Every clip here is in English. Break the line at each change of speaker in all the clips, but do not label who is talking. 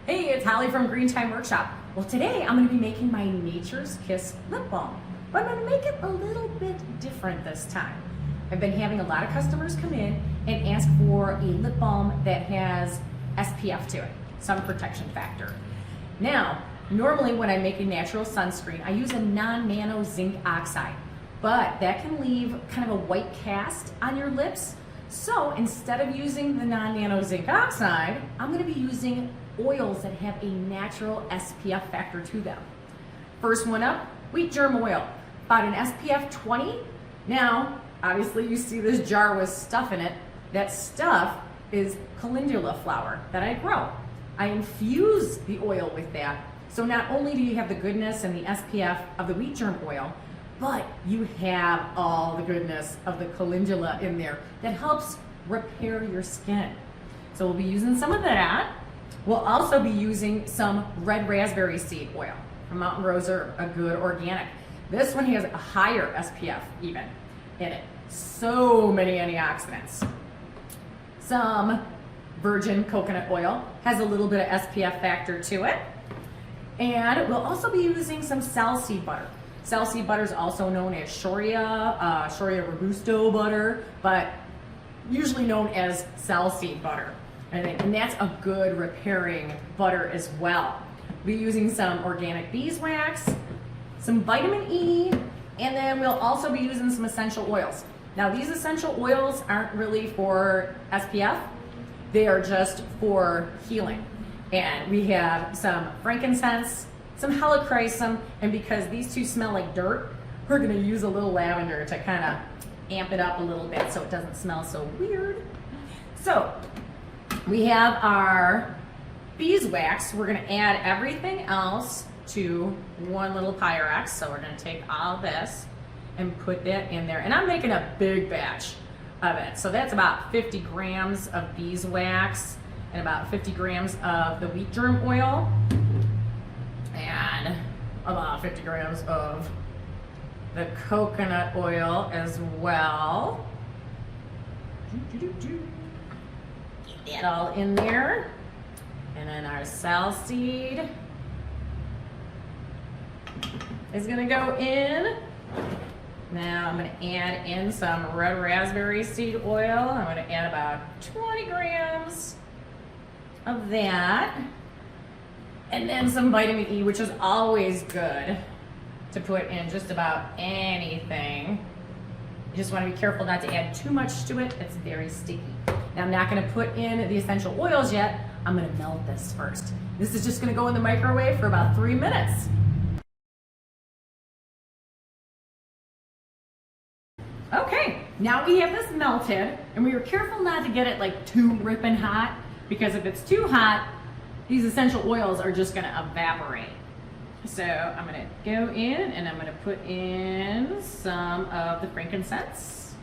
Hey, it's Holly from Green Time Workshop. Well, today I'm going to be making my Nature's Kiss lip balm, but I'm going to make it a little bit different this time. I've been having a lot of customers come in and ask for a lip balm that has SPF to it, sun protection factor. Now, normally when I make a natural sunscreen, I use a non-nano zinc oxide, but that can leave kind of a white cast on your lips. So instead of using the non-nano zinc oxide, I'm going to be using oils that have a natural SPF factor to them. First one up, wheat germ oil, about an SPF 20. Now, obviously you see this jar with stuff in it. That stuff is calendula flower that I grow. I infuse the oil with that. So not only do you have the goodness and the SPF of the wheat germ oil, but you have all the goodness of the calendula in there that helps repair your skin. So we'll be using some of that. We'll also be using some red raspberry seed oil from Mountain Rose, a good organic. This one has a higher SPF even in it. So many antioxidants. Some virgin coconut oil has a little bit of SPF factor to it. And we'll also be using some sal seed butter. Sal seed butter is also known as Shoria Robusto butter, but usually known as sal seed butter. And that's a good repairing butter as well. We'll be using some organic beeswax, some vitamin E, and then we'll also be using some essential oils. Now these essential oils aren't really for SPF, they are just for healing. And we have some frankincense, some helichrysum, and because these two smell like dirt, we're gonna use a little lavender to kind of amp it up a little bit so it doesn't smell so weird. So we have our beeswax. We're gonna add everything else to one little Pyrex. So we're gonna take all this and put that in there. And I'm making a big batch of it. So that's about 50 grams of beeswax and about 50 grams of the wheat germ oil. And about 50 grams of the coconut oil as well. Get that all in there. And then our sal seed is gonna go in. Now I'm gonna add in some red raspberry seed oil. I'm gonna add about 20 grams of that. And then some vitamin E, which is always good to put in just about anything. You just want to be careful not to add too much to it. It's very sticky. Now I'm not going to put in the essential oils yet. I'm going to melt this first. This is just going to go in the microwave for about 3 minutes. Okay, now we have this melted, and we were careful not to get it like too ripping hot, because if it's too hot, these essential oils are just gonna evaporate. So I'm gonna go in and I'm gonna put in some of the frankincense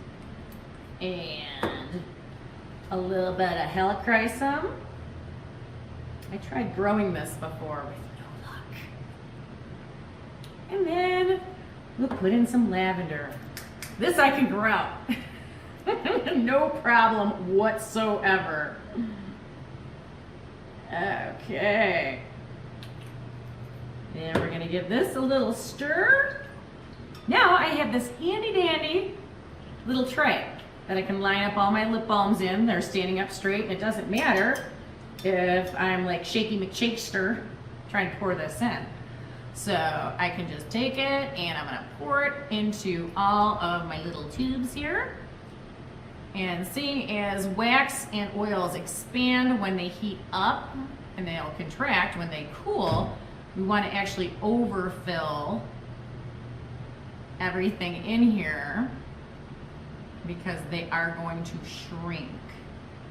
and a little bit of helichrysum. I tried growing this before with no luck. And then we'll put in some lavender. This I can grow. No problem whatsoever. Okay. And we're gonna give this a little stir. Now I have this handy dandy little tray that I can line up all my lip balms in. They're standing up straight. It doesn't matter if I'm like Shaky McShakester trying to pour this in. So I can just take it and I'm gonna pour it into all of my little tubes here. And seeing as wax and oils expand when they heat up and they'll contract when they cool, we want to actually overfill everything in here because they are going to shrink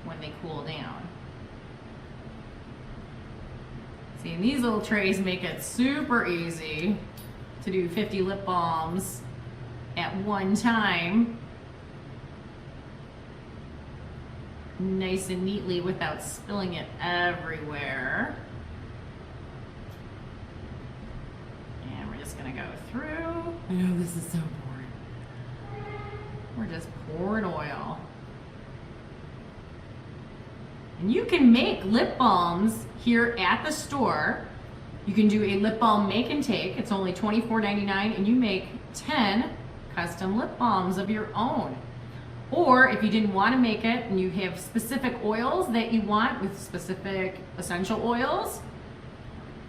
when they cool down. See, and these little trays make it super easy to do 50 lip balms at one time. Nice and neatly without spilling it everywhere. And we're just gonna go through. I know this is so boring. We're just pouring oil And you can make lip balms here at the store. You can do a lip balm make and take. It's only $24.99, and you make 10 custom lip balms of your own. Or if you didn't want to make it and you have specific oils that you want with specific essential oils,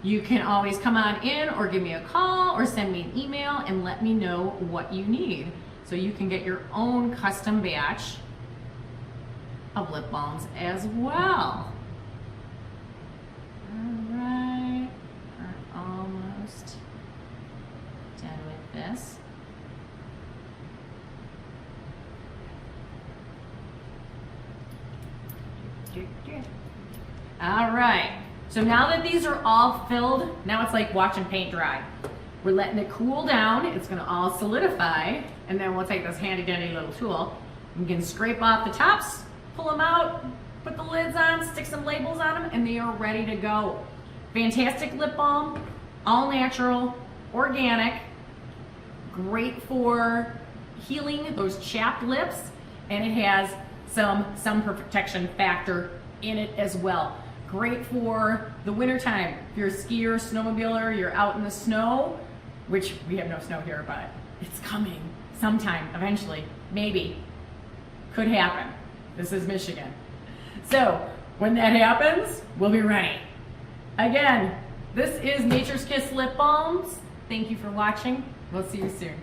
you can always come on in or give me a call or send me an email and let me know what you need. So you can get your own custom batch of lip balms as well. All right, we're almost done with this. All right, so now that these are all filled, now it's like watching paint dry. We're letting it cool down. It's gonna all solidify, and then we'll take this handy dandy little tool. We can scrape off the tops, pull them out, put the lids on, stick some labels on them, and they are ready to go. Fantastic lip balm, all natural, organic, great for healing those chapped lips, and it has some sun protection factor in it as well. Great for the wintertime. If you're a skier, snowmobiler, you're out in the snow, which we have no snow here, but it's coming sometime, eventually, maybe. Could happen. This is Michigan. So when that happens, we'll be ready. Again, this is Nature's Kiss Lip Balms. Thank you for watching. We'll see you soon.